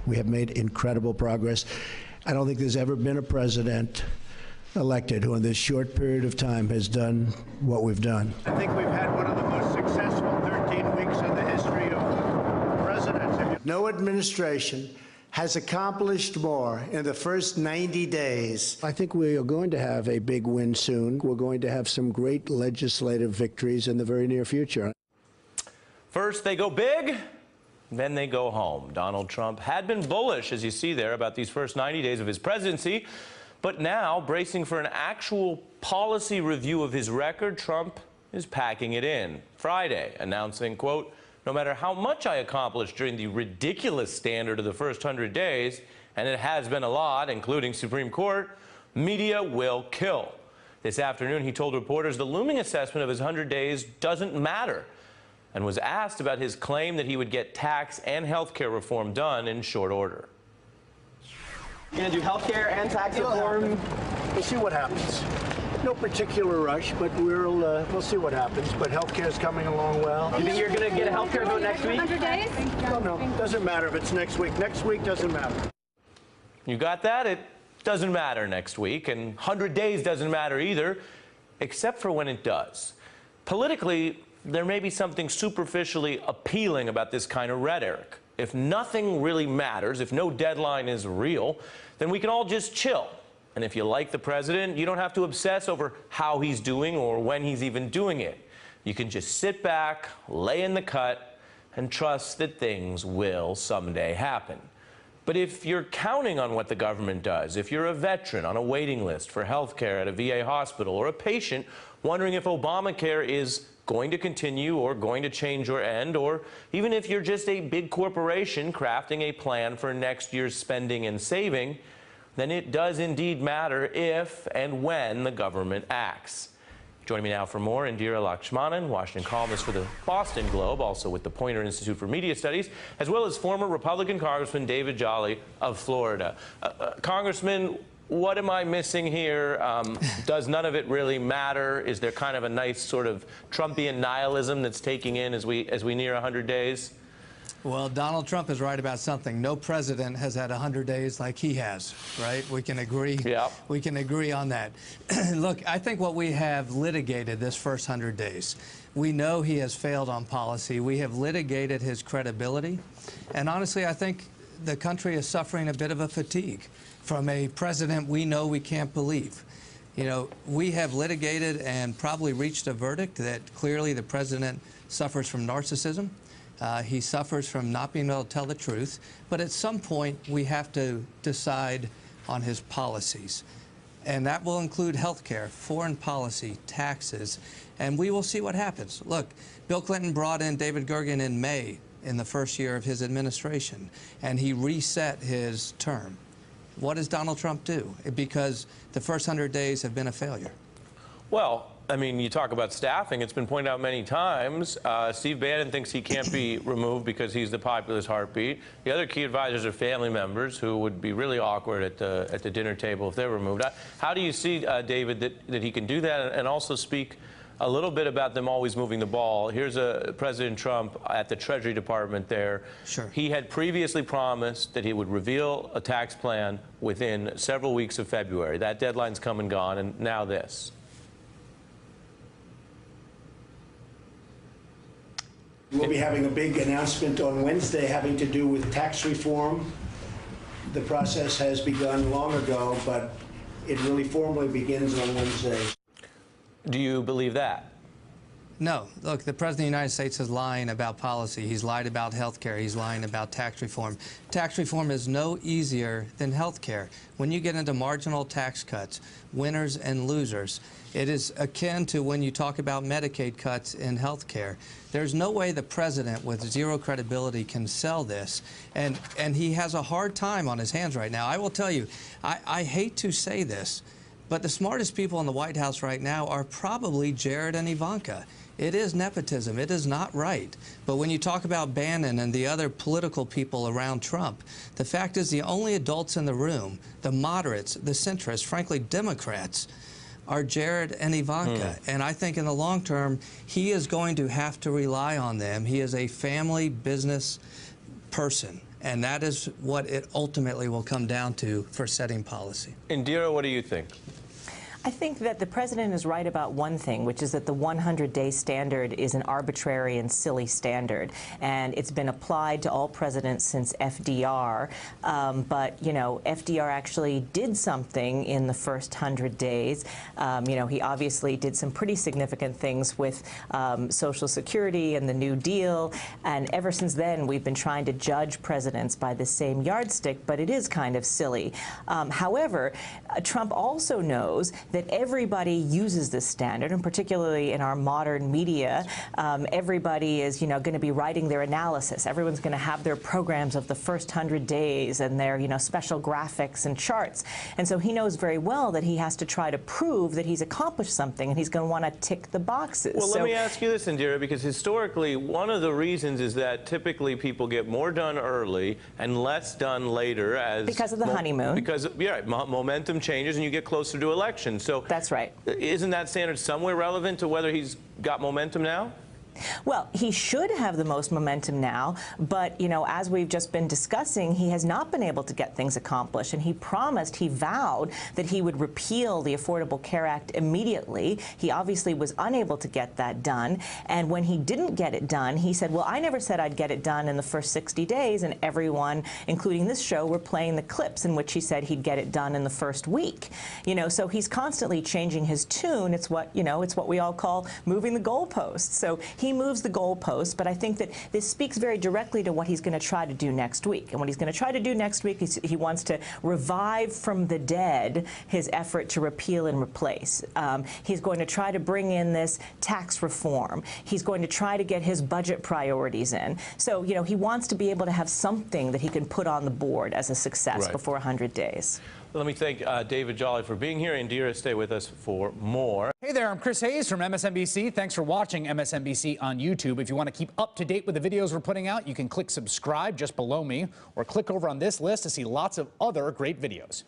We have made incredible progress. I don't think there's ever been a president elected who in this short period of time has done what we've done. I think we've had one of the most successful 13 weeks in the history of presidency. No administration has accomplished more in the first 90 days. I think we are going to have a big win soon. We're going to have some great legislative victories in the very near future. First they go big, then they go home. Donald Trump had been bullish, as you see there, about these first 90 days of his presidency. But now, bracing for an actual policy review of his record, Trump is packing it in. Friday, announcing, quote, "No matter how much I accomplished during the ridiculous standard of the first 100 days, and it has been a lot, including Supreme Court, media will kill." This afternoon, he told reporters the looming assessment of his 100 days doesn't matter, and was asked about his claim that he would get tax and health care reform done in short order. You're going to do health care and tax reform? We'll see what happens. No particular rush, but we'll see what happens. But healthcare is coming along well. You think you're going to get a health care vote next week? 100 days? No, doesn't matter if it's next week. Next week doesn't matter. You got that? It doesn't matter next week, and 100 days doesn't matter either, except for when it does. Politically, there may be something superficially appealing about this kind of rhetoric. If nothing really matters, if no deadline is real, then we can all just chill. And if you like the president, you don't have to obsess over how he's doing or when he's even doing it. You can just sit back, lay in the cut, and trust that things will someday happen. But if you're counting on what the government does, if you're a veteran on a waiting list for health care at a VA hospital, or a patient wondering if Obamacare is going to continue or going to change or end, or even if you're just a big corporation crafting a plan for next year's spending and saving, then it does indeed matter if and when the government acts. Joining me now for more, Indira Lakshmanan, Washington columnist for the Boston Globe, also with the Poynter Institute for Media Studies, as well as former Republican Congressman David Jolly of Florida. Congressman, what am I missing here? Does none of it really matter? Is there kind of a nice sort of Trumpian nihilism that's taking in as we near 100 days? Well, Donald Trump is right about something. No president has had 100 days like he has, right? We can agree. Yeah. We can agree on that. Look, I think what we have litigated this first 100 days, we know he has failed on policy. We have litigated his credibility. And honestly, I think the country is suffering a bit of a fatigue from a president we know we can't believe. You know, we have litigated and probably reached a verdict that clearly the president suffers from narcissism. He suffers from not being able to tell the truth. But at some point, we have to decide on his policies. And that will include health care, foreign policy, taxes, and we will see what happens. Look, Bill Clinton brought in David Gergen in May in the first year of his administration, and he reset his term. What does Donald Trump do? Because the first 100 days have been a failure. Well, I mean, you talk about staffing. It's been pointed out many times. Steve Bannon thinks he can't be removed because he's the populist heartbeat. The other key advisors are family members who would be really awkward at the dinner table if they're removed. How do you see, David, that he can do that, and also speak a little bit about them always moving the ball? Here's President Trump at the Treasury Department there. Sure. He had previously promised that he would reveal a tax plan within several weeks of February. That deadline's come and gone, and now this. We'll be having a big announcement on Wednesday having to do with tax reform. The process has begun long ago, but it really formally begins on Wednesday. Do you believe that? No. Look, the President of the United States is lying about policy. He's lied about health care. He's lying about tax reform. Tax reform is no easier than health care. When you get into marginal tax cuts, winners and losers, it is akin to when you talk about Medicaid cuts in health care. There's no way the president with zero credibility can sell this, and he has a hard time on his hands right now. I will tell you, I hate to say this, but the smartest people in the White House right now are probably Jared and Ivanka. It is nepotism. It is not right. But when you talk about Bannon and the other political people around Trump, the fact is the only adults in the room, the moderates, the centrists, frankly, Democrats, are Jared and Ivanka. And I think in the long term, he is going to have to rely on them. He is a family business person. And that is what it ultimately will come down to for setting policy. Indira, what do you think? I think that the president is right about one thing, which is that the 100-day standard is an arbitrary and silly standard, and it's been applied to all presidents since FDR. But you know, FDR actually did something in the first 100 days. You know, he obviously did some pretty significant things with Social Security and the New Deal, and ever since then we've been trying to judge presidents by the same yardstick, but it is kind of silly. However, Trump also knows that everybody uses this standard, and particularly in our modern media, everybody is, you know, going to be writing their analysis. Everyone's going to have their programs of the first 100 days and their, you know, special graphics and charts. And so he knows very well that he has to try to prove that he's accomplished something, and he's going to want to tick the boxes. Well, let me ask you this, Indira, because historically, one of the reasons is that typically people get more done early and less done later because of the honeymoon. Because, yeah, momentum changes and you get closer to elections. So that's right. Isn't that standard somewhere relevant to whether he's got momentum now? Well, he should have the most momentum now, but, you know, as we've just been discussing, he has not been able to get things accomplished, and he vowed that he would repeal the Affordable Care Act immediately. He obviously was unable to get that done, and when he didn't get it done, he said, well, I never said I'd get it done in the first 60 days, and everyone, including this show, were playing the clips in which he said he'd get it done in the first week. You know, so he's constantly changing his tune. It's what, you know, it's what we all call moving the goalposts. So he moves the goalposts, but I think that this speaks very directly to what he's going to try to do next week. And what he's going to try to do next week is he wants to revive from the dead his effort to repeal and replace. He's going to try to bring in this tax reform. He's going to try to get his budget priorities in. So, you know, he wants to be able to have something that he can put on the board as a success before 100 days. Let me thank David Jolly for being here. Indira, stay with us for more. Hey there, I'm Chris Hayes from MSNBC. Thanks for watching MSNBC on YouTube. If you want to keep up to date with the videos we're putting out, you can click subscribe just below me, or click over on this list to see lots of other great videos.